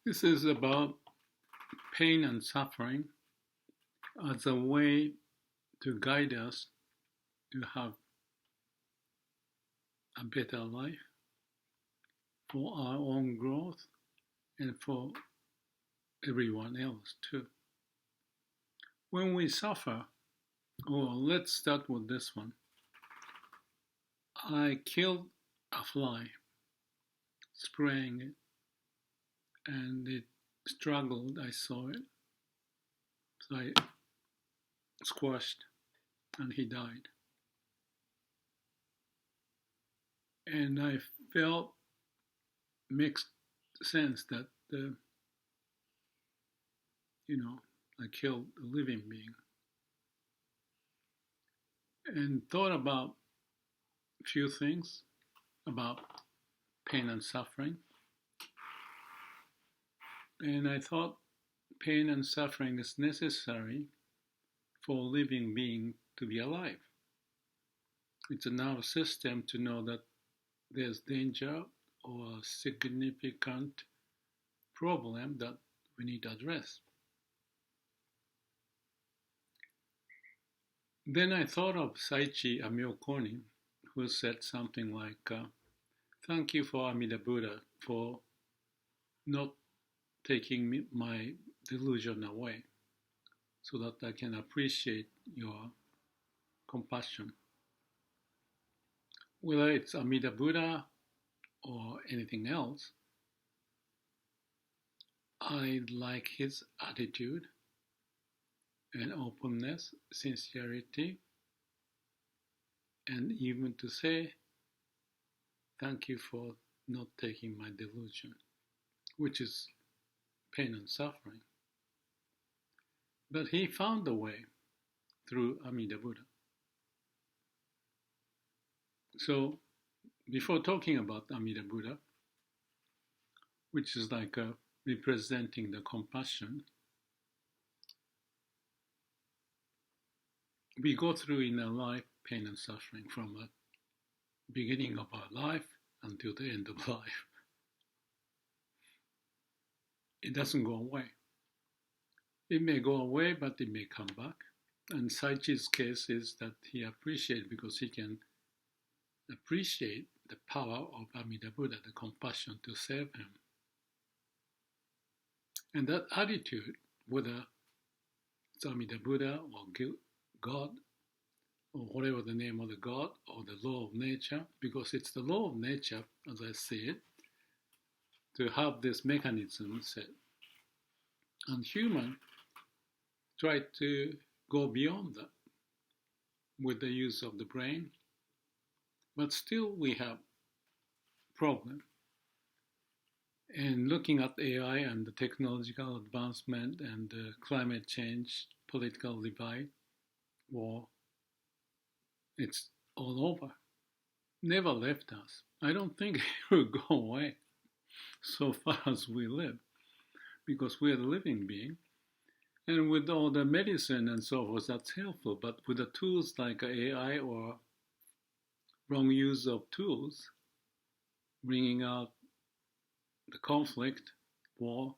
This is about pain and suffering as a way to guide us to have a better life for our own growth and for everyone else too. When we suffer, let's start with this one. I killed a fly, spraying it, and it struggled. I saw it, so I squashed, and he died. And I felt mixed sense that I killed a living being, and thought about a few things about pain and suffering. And I thought pain and suffering is necessary for a living being to be alive. It's in our system to know that there's danger or a significant problem that we need to address. Then I thought of Saichi, a Myokonin, who said something like, thank you for Amida Buddha for not taking my delusion away so that I can appreciate your compassion. Whether it's Amida Buddha or anything else, I like his attitude and openness, sincerity, and even to say, thank you for not taking my delusion, which is pain and suffering. But he found a way through Amida Buddha. So, before talking about Amida Buddha, which is like representing the compassion, we go through in our life pain and suffering from the beginning of our life until the end of life. It doesn't go away. It may go away, but it may come back. And Saichi's case is that he appreciates because he can appreciate the power of Amida Buddha, the compassion to save him. And that attitude, whether it's Amida Buddha or God, or whatever the name of the God, or the law of nature, because it's the law of nature, as I see it, to have this mechanism set. And human try to go beyond that with the use of the brain, but still we have problem. And looking at AI and the technological advancement and climate change, political divide, war, it's all over. Never left us. I don't think it will go away so far as we live, because we are the living being. And with all the medicine and so forth, that's helpful. But with the tools like AI or wrong use of tools, bringing out the conflict, war,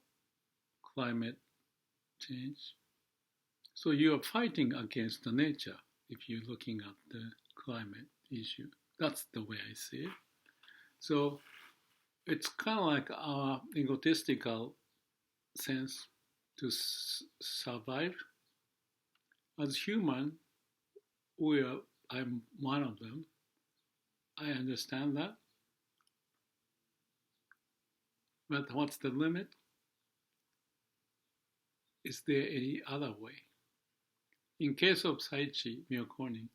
climate change. So you are fighting against the nature if you're looking at the climate issue. That's the way I see it. So it's kind of like our egotistical sense to survive. As human, I'm one of them. I understand that. But what's the limit? Is there any other way? In case of Saichi Myokonin,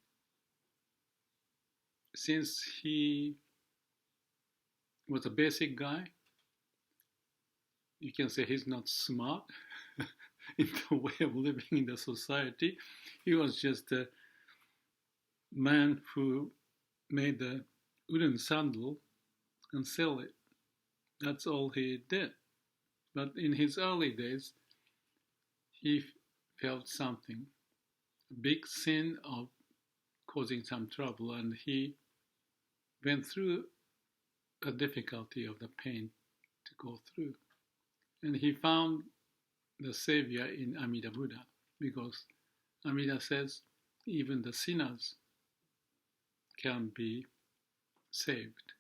since he was a basic guy, you can say he's not smart in the way of living in the society. He was just a man who made a wooden sandal and sell it. That's all he did. But in his early days, he felt something, a big sin of causing some trouble, and he went through a difficulty of the pain to go through. And he found the savior in Amida Buddha, because Amida says even the sinners can be saved.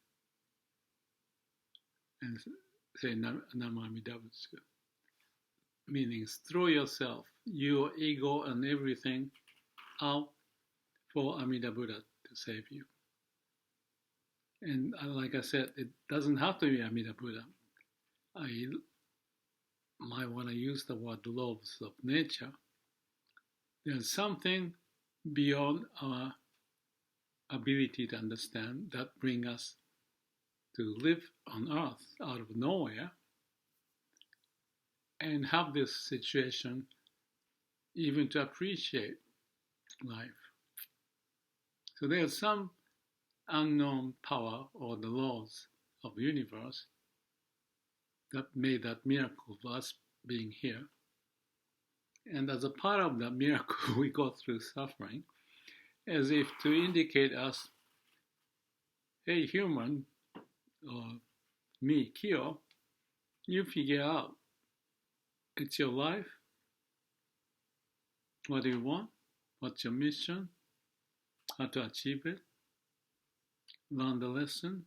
And say Namo Amida Butsu, meaning throw yourself, your ego and everything out for Amida Buddha to save you. And like I said, it doesn't have to be Amida Buddha. I might want to use the word laws of nature. There's something beyond our ability to understand that bring us to live on earth out of nowhere and have this situation even to appreciate life. So there's some unknown power or the laws of the universe that made that miracle of us being here. And as a part of that miracle, we go through suffering as if to indicate us, hey, human, or me, Kyo, you figure out. It's your life. What do you want? What's your mission? How to achieve it? Learn the lesson.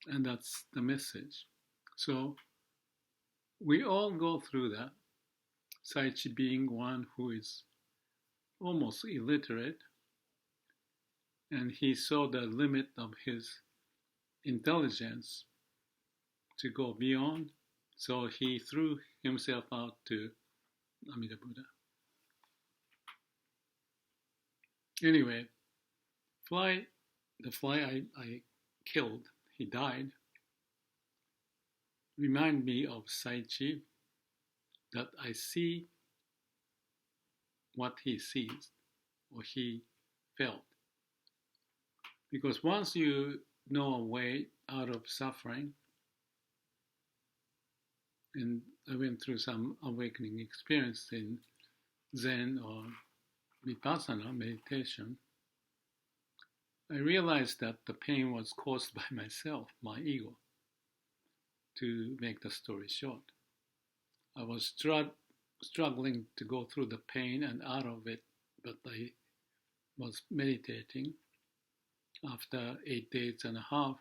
And that's the message. So we all go through that. Saichi being one who is almost illiterate, and he saw the limit of his intelligence to go beyond, so he threw himself out to Amida Buddha. Anyway, the fly I killed, he died, remind me of Saichi, that I see what he sees or he felt. Because once you know a way out of suffering, and I went through some awakening experience in Zen or Vipassana meditation, I realized that the pain was caused by myself, my ego. To make the story short, I was struggling to go through the pain and out of it, but I was meditating. After 8 days and a half,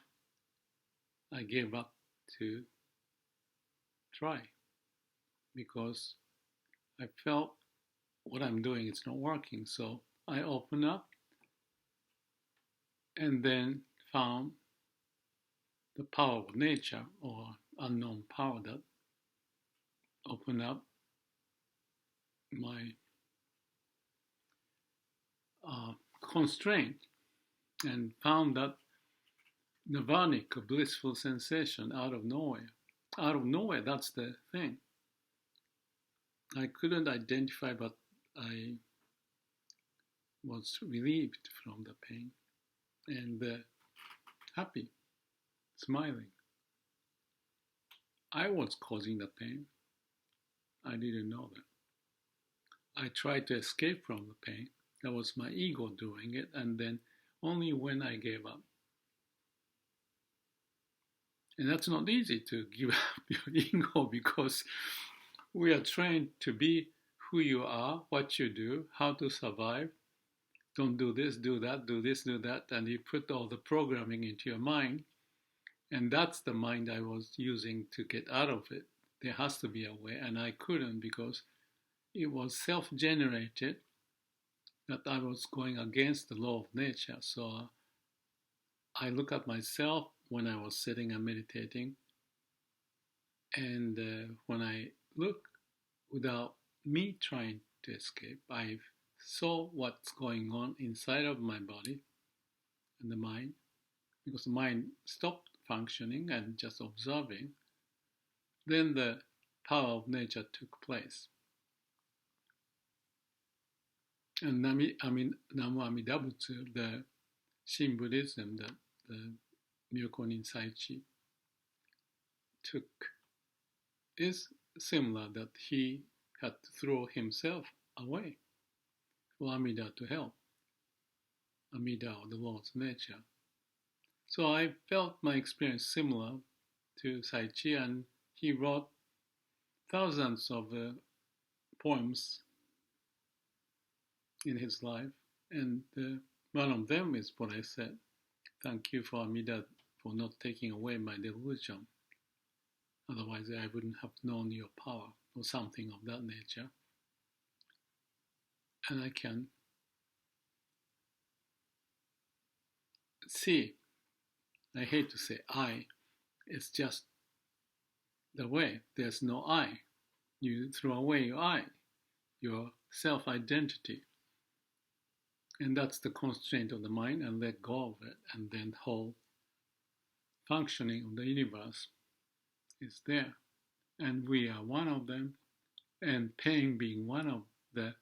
I gave up to try because I felt what I'm doing is not working. So I opened up and then found the power of nature or unknown power that opened up my constraint and found that nirvanic, a blissful sensation out of nowhere. Out of nowhere, that's the thing. I couldn't identify, but I was relieved from the pain and happy, smiling. I was causing the pain. I didn't know that. I tried to escape from the pain. That was my ego doing it, and then only when I gave up. And that's not easy to give up your ego because we are trained to be who you are, what you do, how to survive. Don't do this, do that, do this, do that, and you put all the programming into your mind. And that's the mind I was using to get out of it. There has to be a way, and I couldn't because it was self-generated that I was going against the law of nature. So I look at myself when I was sitting and meditating, and when I look without me trying to escape, I saw what's going on inside of my body and the mind, because the mind stopped functioning and just observing. Then the power of nature took place. And Namo Amida Butsu, the Shin Buddhism that the Myokonin Saichi took, is similar, that he had to throw himself away for Amida to help. Amida, or the laws of nature. So I felt my experience similar to Saichi, and he wrote thousands of poems in his life. And one of them is what I said. Thank you for Amida for not taking away my delusion. Otherwise, I wouldn't have known your power, or something of that nature. And I can see, I hate to say I, it's just the way. There's no I. You throw away your I, your self-identity. And that's the constraint of the mind, and let go of it, and then the whole functioning of the universe is there. And we are one of them, and pain being one of the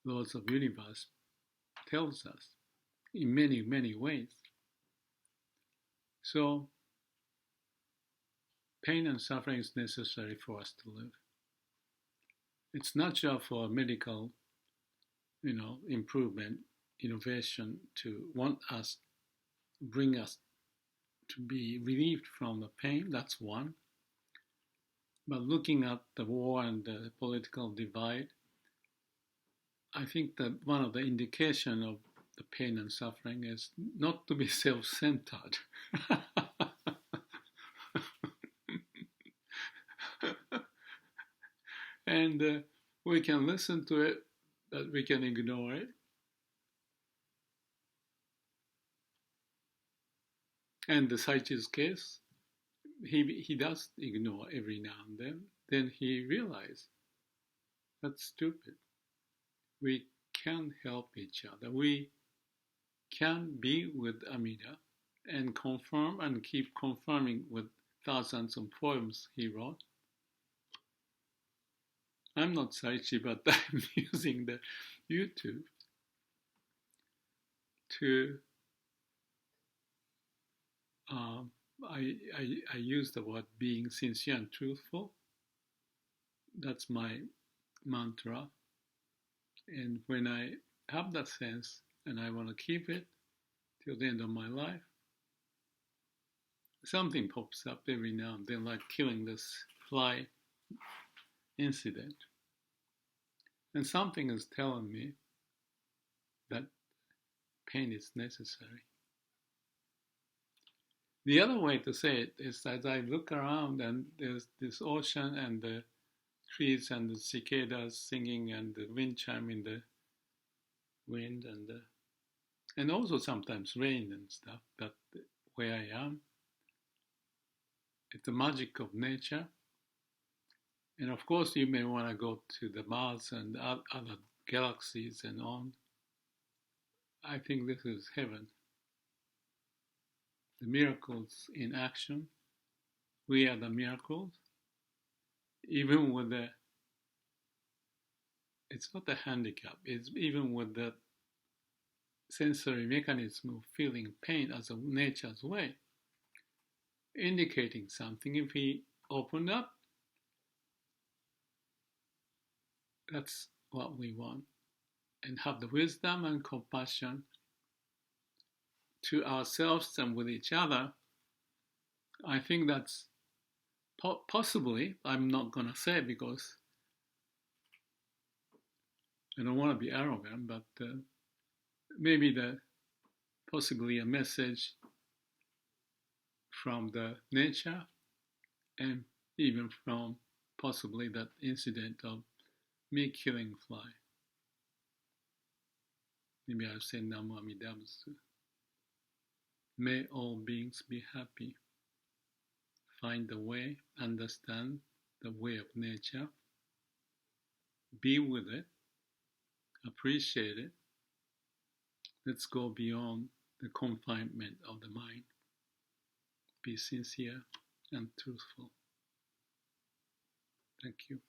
laws of the universe tells us in many, many ways. So, pain and suffering is necessary for us to live. It's not just for medical, improvement, innovation to want us, bring us to be relieved from the pain. That's one. But looking at the war and the political divide, I think that one of the indications of the pain and suffering is not to be self-centered. And we can listen to it, but we can ignore it. And the Saichi's case, he does ignore every now and then. Then he realized that's stupid. We can help each other. We can be with Amida and confirm and keep confirming with thousands of poems he wrote. I'm not Saichi, but I'm using the YouTube to I use the word being sincere and truthful. That's my mantra. And when I have that sense and I want to keep it till the end of my life, something pops up every now and then, like killing this fly incident. And something is telling me that pain is necessary. The other way to say it is that I look around and there's this ocean and the trees and the cicadas singing and the wind chime in the wind and also sometimes rain and stuff. But where I am, it's the magic of nature. And of course, you may want to go to the Mars and other galaxies and on. I think this is heaven. The miracles in action. We are the miracles. Even with it's not a handicap, it's even with the sensory mechanism of feeling pain as a nature's way, indicating something. If we open up, that's what we want. And have the wisdom and compassion to ourselves and with each other. I think that's possibly, I'm not going to say because I don't want to be arrogant, but maybe possibly a message from the nature and even from possibly that incident of me killing fly. Maybe I'll say Namo Amida Butsu. May all beings be happy. Find the way, understand the way of nature, be with it, appreciate it. Let's go beyond the confinement of the mind. Be sincere and truthful. Thank you.